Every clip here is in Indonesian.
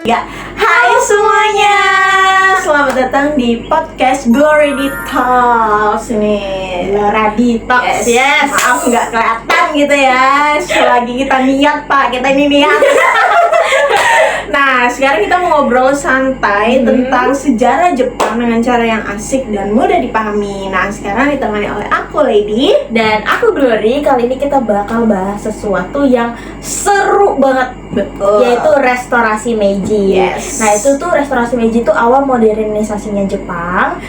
Ya, hai semuanya, selamat datang di podcast Glory di Talks nih. Glory Talks, yes. Maaf nggak kelihatan gitu ya. Selagi kita niat pak, kita ini niat. Nah, sekarang kita mau ngobrol santai tentang sejarah Jepang dengan cara yang asik dan mudah dipahami. Nah, sekarang ditemani oleh aku Lady dan aku Glory. Kali ini kita bakal bahas sesuatu yang seru banget. Betul. Yaitu restorasi Meiji. Yes. Nah, itu tuh restorasi Meiji itu awal modernisasinya Jepang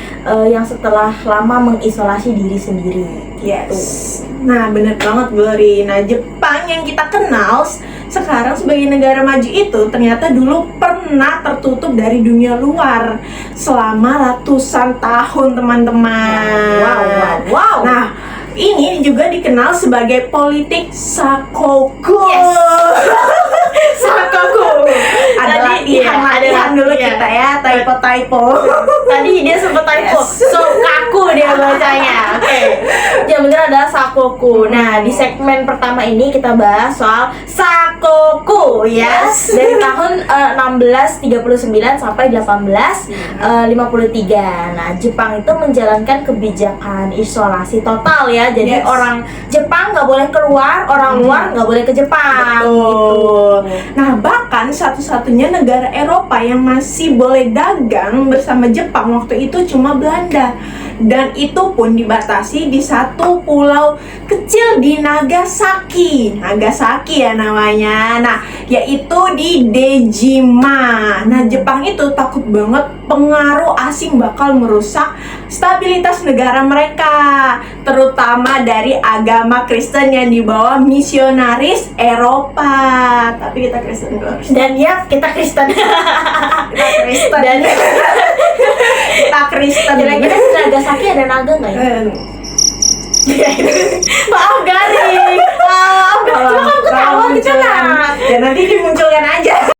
yang setelah lama mengisolasi diri sendiri. Yes. Nah, bener banget Glory. Nah, Jepang yang kita kenal sekarang sebagai negara maju itu ternyata dulu pernah tertutup dari dunia luar selama ratusan tahun, teman-teman. Wow. Nah, ini juga dikenal sebagai politik Sakoku. Yes. Sakoku. Ada latihan dulu iya. kita ya, typo. Tadi dia sempat typo. Yes. Sokaku dia bacanya. Oke. Yang benar adalah Sakoku. Nah, di segmen pertama ini kita bahas soal Sakoku ya. Yes. Dari tahun 1639 sampai 1853. Nah, Jepang itu menjalankan kebijakan isolasi total ya. Jadi Yes. orang Jepang nggak boleh keluar, orang luar nggak boleh ke Jepang. Betul. Gitu. Nah, bahkan satu-satunya negara Eropa yang masih boleh dagang bersama Jepang waktu itu cuma Belanda. Dan itu pun dibatasi di satu pulau kecil di Nagasaki. Nagasaki ya namanya. Nah, yaitu di Dejima. Nah, Jepang itu takut banget pengaruh asing bakal merusak stabilitas negara mereka, terutama dari agama Kristen yang dibawa misionaris Eropa. Tapi kita Kristen dulu. Dan ya, kita Kristen. Kita Kristen. Dan Kita Kristen. kira-kira di Nagasaki ada naga nggak ya? Maaf garing. Maaf. Cuma kan ketawa gitu lah. Ya nanti dimunculkan aja.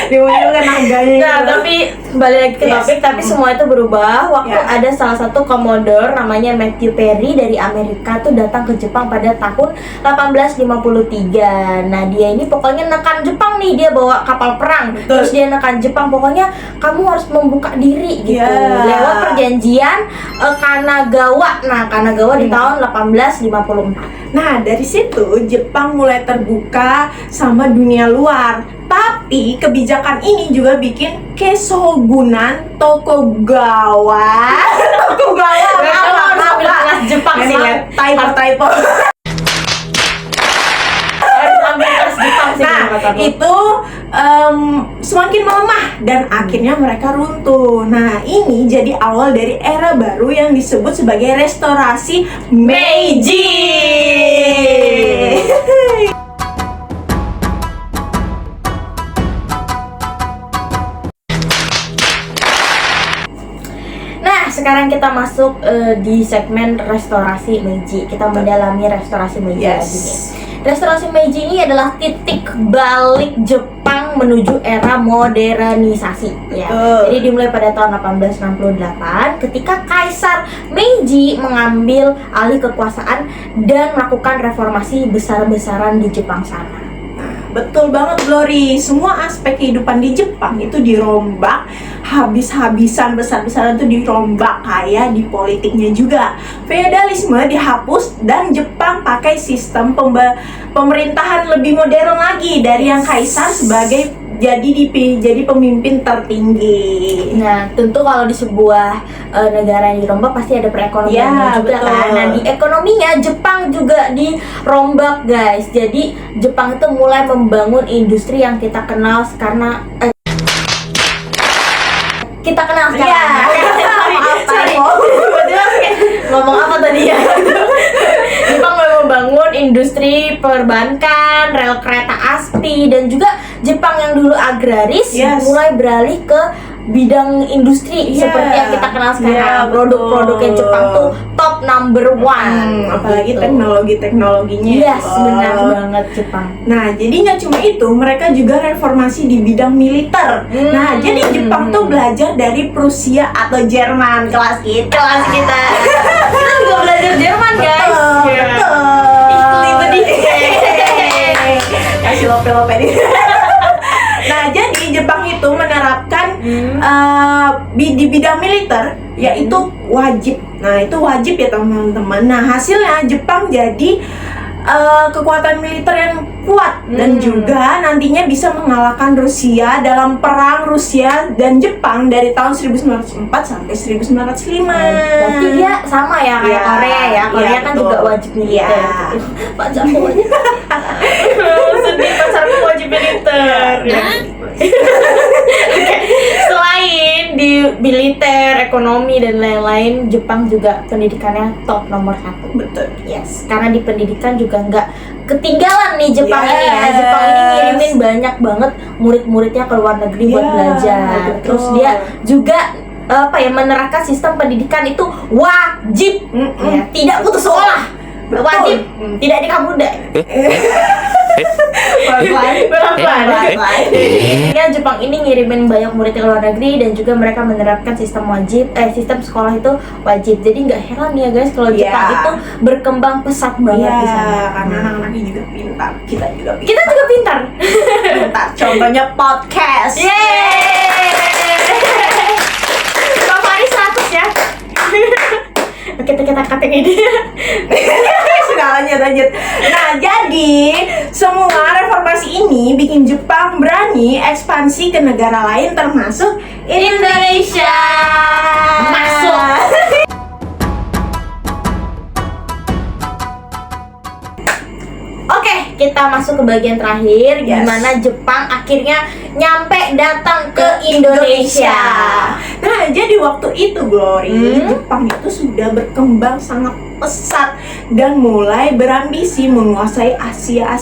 Dimunculkan naganya. Nah, tapi balik lagi ke topik, tapi semua itu berubah waktu ada salah satu komodor namanya Matthew Perry dari Amerika tuh datang ke Jepang pada tahun 1853. Nah, dia ini pokoknya nekan Jepang nih, dia bawa kapal perang. Terus dia nekan Jepang, pokoknya kamu harus membuka diri gitu. Lewat perjanjian Kanagawa. Nah, Kanagawa di tahun 1854. Nah, dari situ Jepang mulai terbuka sama dunia luar. Tapi kebijakan ini juga bikin Keshogunan Tokugawa. Kelas Jepang sih kan. Typo. Harus ambil kelas Jepang sih. Nah, itu semakin melemah dan akhirnya mereka runtuh. Nah, ini jadi awal dari era baru yang disebut sebagai restorasi Meiji. Nah, sekarang kita masuk di segmen restorasi Meiji. Kita mendalami restorasi Meiji lagi nih. Restorasi Meiji ini adalah titik balik Jepang menuju era modernisasi ya. Jadi dimulai pada tahun 1868 ketika Kaisar Meiji mengambil alih kekuasaan dan melakukan reformasi besar-besaran di Jepang sana. Betul banget Glory, semua aspek kehidupan di Jepang itu dirombak, habis-habisan besar-besaran itu dirombak, kayak di politiknya juga. Feodalisme dihapus dan Jepang pakai sistem pemerintahan lebih modern lagi dari yang kaisar sebagai jadi pemimpin tertinggi. Nah, tentu kalau di sebuah negara yang dirombak pasti ada perekonomiannya juga betul. kan. Nah, di ekonominya Jepang juga dirombak, guys. Jadi Jepang itu mulai membangun industri yang kita kenal karena kita kenal sekarang. Sorry. Ngomong apa tadi ya? Jepang mulai membangun industri perbankan, rel kereta api, dan juga Jepang yang dulu agraris mulai beralih ke bidang industri seperti yang kita kenal sekarang. Produk-produknya Jepang tuh top number one. Apalagi gitu. teknologinya. Yes, benar banget Jepang. Nah, jadi nggak cuma itu, mereka juga reformasi di bidang militer. Nah, jadi Jepang tuh belajar dari Prusia atau Jerman, kelas kita. Kita juga belajar Jerman, guys. Betul. Ih, libet nih. Kasih lope-lope nih. bidang militer, yaitu wajib. Nah, itu wajib ya teman-teman. Nah, hasilnya Jepang jadi kekuatan militer yang kuat dan juga nantinya bisa mengalahkan Rusia dalam perang Rusia dan Jepang dari tahun 1904 sampai 1905. Berarti dia sama ya kayak Ya, Korea ya. Korea ya, kan betul. juga wajib militer. Ya. Pacarku aja. Sedih, pacarku wajib militer. Oke, selain di militer, ekonomi dan lain-lain, Jepang juga pendidikannya top nomor 1. Betul. Yes, karena di pendidikan juga nggak ketinggalan nih Jepang ini ya. Yes. Jepang ini ngirimin banyak banget murid-muridnya ke luar negeri buat Ya, belajar. betul. Terus dia juga menerapkan sistem pendidikan itu wajib, ya, tidak putus sekolah, Betul. wajib, tidak dikabudak. Pelan-pelan. Ya, Jepang ini ngirimin banyak murid ke luar negeri dan juga mereka menerapkan sistem sistem sekolah itu wajib. Jadi nggak heran ya guys kalau Iya. Jepang itu berkembang pesat banget Iya, di sana. karena anak-anaknya juga pintar. Kita juga pintar. Kita juga pintar. Contohnya podcast. Yeay. Bang Faris 100 ya. Oke, kita cutting ini. Sudah lanjut. Nah, jadi semua reformasi ini bikin Jepang berani ekspansi ke negara lain termasuk Indonesia. Masuk. Oke, kita masuk ke bagian terakhir, Yes. gimana Jepang akhirnya nyampe datang ke Indonesia. Nah, jadi waktu itu Glory, Hmm. Jepang itu sudah berkembang sangat pesat dan mulai berambisi menguasai Asia.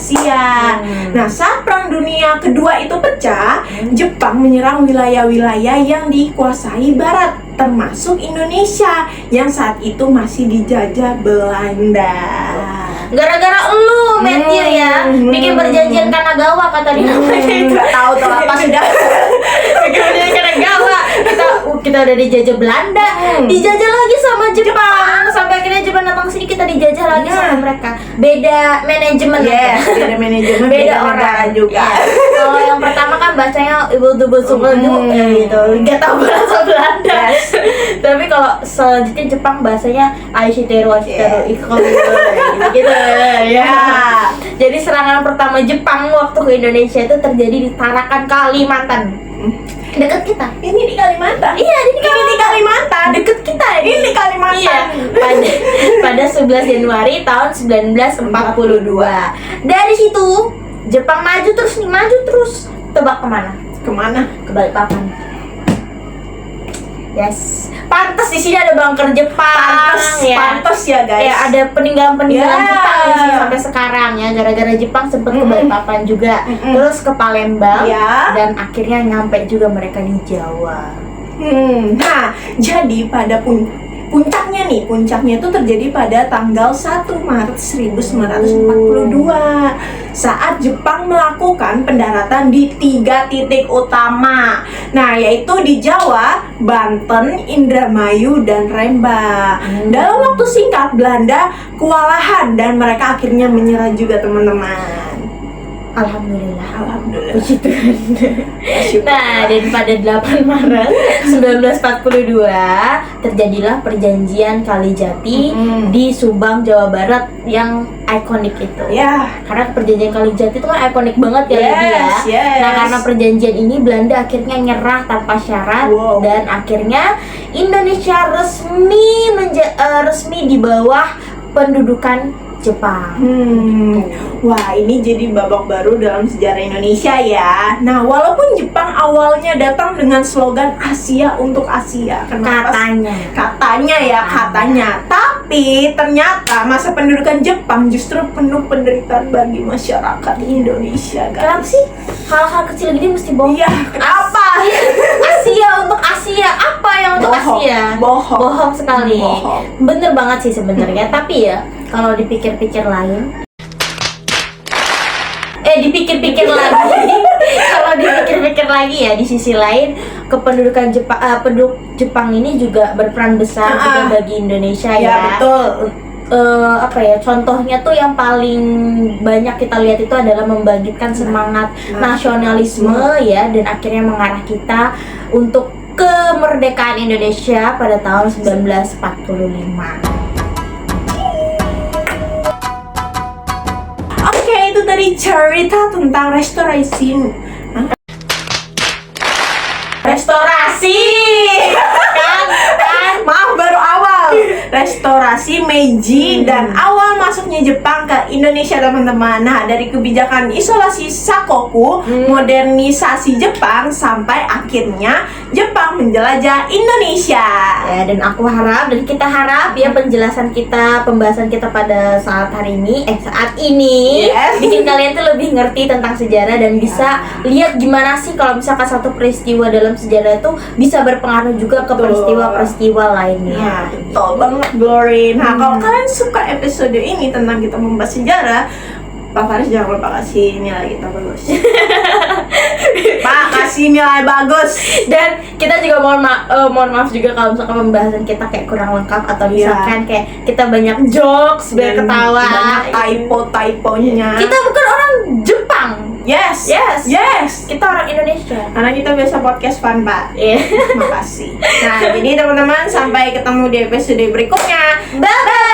Nah, saat Perang Dunia Kedua itu pecah, Jepang menyerang wilayah-wilayah yang dikuasai Barat, termasuk Indonesia yang saat itu masih dijajah Belanda. Gara-gara lu, Matthew ya, bikin perjanjian Kanagawa kata dia namanya itu. Nggak tahu tuh apa sudah. Bikin perjanjian Kanagawa. Kita udah dijajah Belanda, dijajah lagi sama Jepang. Sampai akhirnya Jepang datang ke sini, kita dijajah lagi sama mereka. Beda manajemen aja. Yes, beda manajemen, Beda negara orang juga. Iya. Kalau yang pertama kan bahasanya ibu tubuh gitu, nggak tahu bahasa Belanda. Yes. Tapi kalau selanjutnya Jepang bahasanya Aishiteru Ikon gitu ya. Jadi serangan pertama Jepang waktu ke Indonesia itu terjadi di Tarakan, Kalimantan. Dekat kita. Ini di Kalimantan. Iya, Ini di Kalimantan. deket kita Ini di Kalimantan. Iya, pada 11 Januari tahun 1942. Dari situ Jepang maju terus. Tebak kemana? Kemana? Ke Balikpapan. Yes, pantas di sini ada bunker Jepang. Pantes ya guys. Ya, ada peninggalan-peninggalan Ya. Jepang di sini sampai sekarang ya. Gara-gara Jepang sempat ke Balikpapan juga, terus ke Palembang, Ya. dan akhirnya nyampe juga mereka di Jawa. Nah, jadi pada puncaknya itu terjadi pada tanggal 1 Maret 1942 saat Jepang melakukan pendaratan di 3 titik utama. Nah, yaitu di Jawa, Banten, Indramayu, dan Rembang. Dalam waktu singkat Belanda kewalahan dan mereka akhirnya menyerah juga teman-teman. Alhamdulillah. Alhamdulillah. Puji Tuhan. Nah, dan pada 8 Maret 1942 terjadilah perjanjian Kalijati di Subang, Jawa Barat yang ikonik itu. Ya. Karena perjanjian Kalijati itu kan ikonik banget ya, Lady ya. Yes. Nah, karena perjanjian ini Belanda akhirnya nyerah tanpa syarat. Wow. Dan akhirnya Indonesia resmi di bawah pendudukan Jepang. Wah, ini jadi babak baru dalam sejarah Indonesia ya. Nah, walaupun Jepang awalnya datang dengan slogan Asia untuk Asia, kenapa? Katanya. Tapi ternyata masa pendudukan Jepang justru penuh penderitaan bagi masyarakat Indonesia, Kenapa guys. sih hal-hal kecil gini mesti bohong? Iya, kenapa? Asia untuk Asia, apa yang untuk Bohong, Asia? bohong. Sekali. Bohong. Bener banget sih sebenarnya, tapi ya kalau dipikir-pikir lain, kalau dipikir-pikir lagi ya, di sisi lain kependudukan penduduk Jepang ini juga berperan besar juga bagi Indonesia Ya, ya. betul. Contohnya tuh yang paling banyak kita lihat itu adalah membangkitkan semangat nasionalisme ya, dan akhirnya mengarah kita untuk kemerdekaan Indonesia pada tahun 1945. Oke, itu tadi cerita tentang restorasi. Restorasi. Maaf, baru awal. Restorasi Meiji dan awal masuknya Jepang ke Indonesia, teman-teman. Nah, dari kebijakan isolasi Sakoku, modernisasi Jepang sampai akhirnya Jepang menjelajah Indonesia. Ya, dan aku harap dan kita harap ya penjelasan kita, pembahasan kita pada saat ini Yes. bikin kalian tuh lebih ngerti tentang sejarah dan bisa lihat gimana sih kalau misalkan satu peristiwa dalam sejarah itu bisa berpengaruh juga ke Betul. peristiwa-peristiwa lainnya. Nah, betul banget, Glory. Nah, kalau kalian suka episode ini tentang kita membahas sejarah, Pak Faris jangan lupa kasih nilai kita bagus. Pak, kasih nilai bagus. Dan kita juga mohon maaf juga kalau misalkan pembahasan kita kayak kurang lengkap atau misalkan kayak kita banyak jokes biar Dan ketawa. banyak typo-typonya. Kita bukan orang Jepang. Yes. Kita orang Indonesia. Karena kita biasa podcast fun, Pak. Iya. Makasih. Nah, jadi teman-teman, sampai ketemu di episode berikutnya. Bye bye.